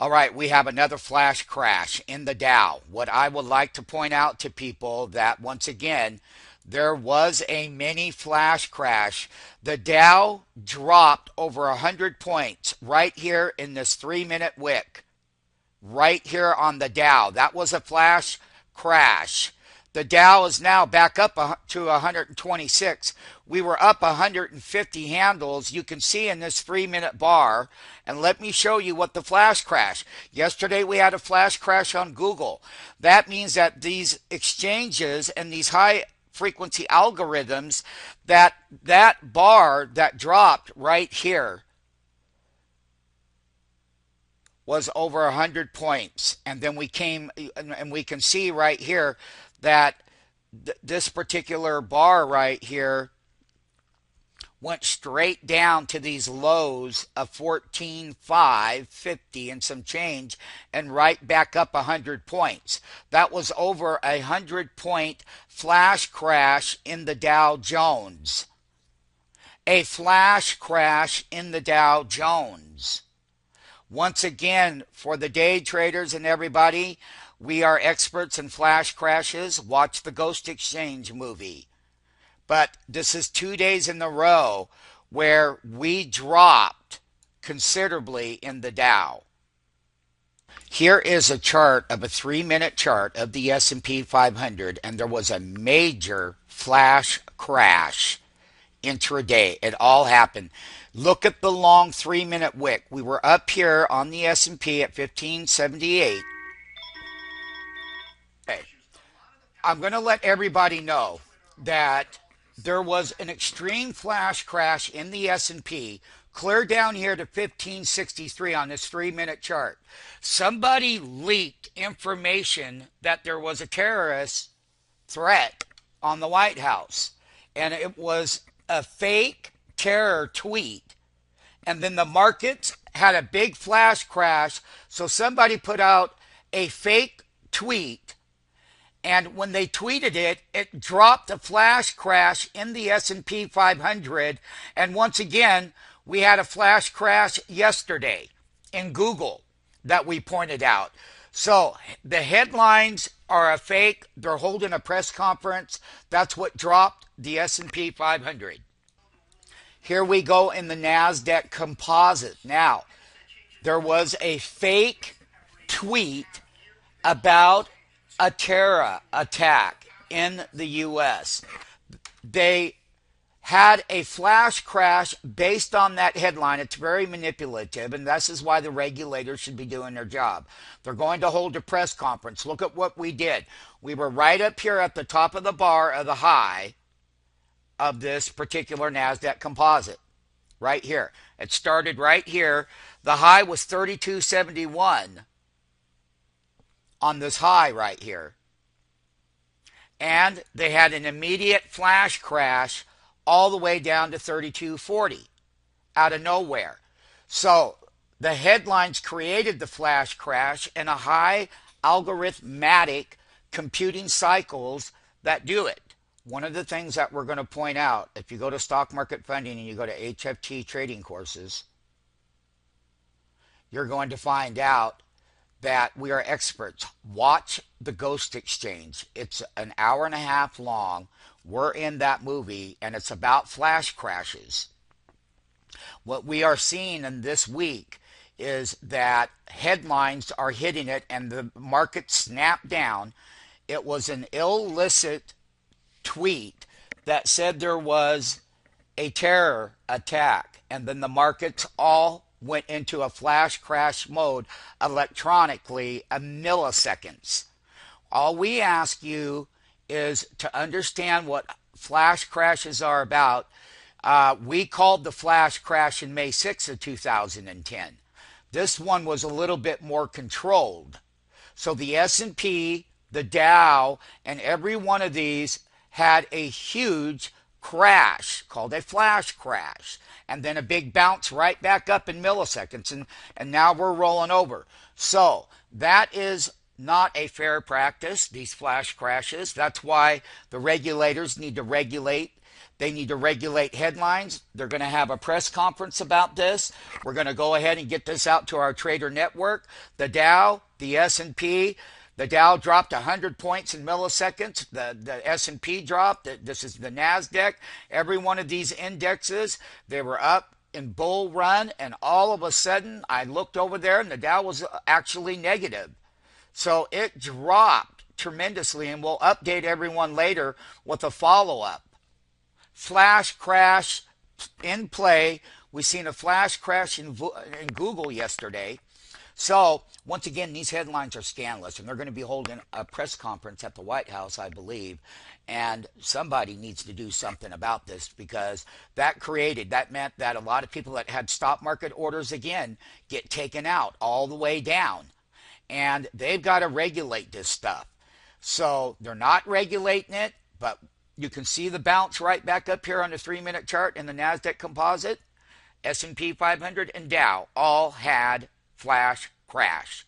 All right, we have another flash crash in the Dow. What I would like to point out to people that once again, there was a mini flash crash. The Dow dropped over 100 points right here in this 3 minute wick, right here on the Dow. That was a flash crash. The Dow is now back up to 126. We were up 150 handles. You can see in this 3 minute bar. And let me show you what the flash crash. Yesterday we had a flash crash on Google. That means that these exchanges and these high frequency algorithms, that bar that dropped right here was over 100 points. And then we came, and we can see right here that this particular bar right here went straight down to these lows of 14,550 and some change, and right back up 100 points. That was over 100-point flash crash in the Dow Jones. A flash crash in the Dow Jones. Once again, for the day traders and everybody, we are experts in flash crashes. Watch the Ghost Exchange movie. But this is 2 days in a row where we dropped considerably in the Dow. Here is a chart of a 3 minute chart of the S&P 500, and there was a major flash crash intraday. It all happened. Look at the long 3 minute wick. We were up here on the S&P at 1578. Okay. I'm going to let everybody know that there was an extreme flash crash in the S&P clear down here to 1563 on this 3 minute chart. Somebody leaked information that there was a terrorist threat on the White House, and it was a fake terror tweet. And then the markets had a big flash crash, so somebody put out a fake tweet, and when they tweeted it, it dropped a flash crash in the S&P 500. And once again, we had a flash crash yesterday in Google that we pointed out. So the headlines are a fake. They're holding a press conference. That's what dropped the S&P 500. Here we go in the NASDAQ composite. Now, there was a fake tweet about a terror attack in the U.S. They had a flash crash based on that headline. It's very manipulative, and this is why the regulators should be doing their job. They're going to hold a press conference. Look at what we did. We were right up here at the top of the bar of the high of this particular NASDAQ composite. Right here. It started right here. The high was 3271 on this high right here. And they had an immediate flash crash all the way down to 3240 out of nowhere. So the headlines created the flash crash and a high algorithmic computing cycles that do it. One of the things that we're going to point out, if you go to stock market funding and you go to HFT trading courses, you're going to find out that we are experts. Watch the Ghost Exchange. It's an hour and a half long. We're in that movie, and it's about flash crashes. What we are seeing in this week is that headlines are hitting it, and the market snapped down. It was an illicit tweet that said there was a terror attack, and then the markets all went into a flash crash mode electronically in milliseconds. All we ask you is to understand what flash crashes are about. We called the flash crash in May 6th of 2010. This one was a little bit more controlled. So the S&P, the Dow, and every one of these had a huge crash called a flash crash, and then a big bounce right back up in milliseconds, and now we're rolling over. So that is not a fair practice, these flash crashes. That's why the regulators need to regulate They need to regulate headlines. They're going to have a press conference about this. We're going to go ahead and get this out to our trader network. The Dow, the S&P, the Dow dropped 100 points in milliseconds. The S&P dropped. This is the NASDAQ. Every one of these indexes, they were up in bull run, and all of a sudden I looked over there and the Dow was actually negative. So it dropped tremendously, and we'll update everyone later with a follow-up. Flash crash in play. We've seen a flash crash in Google yesterday. So, once again, these headlines are scandalous, and they're going to be holding a press conference at the White House, I believe. And somebody needs to do something about this, because that meant that a lot of people that had stock market orders again get taken out all the way down. And they've got to regulate this stuff. So, they're not regulating it, but you can see the bounce right back up here on the 3-minute chart in the NASDAQ composite. S&P 500 and Dow all had flash crash.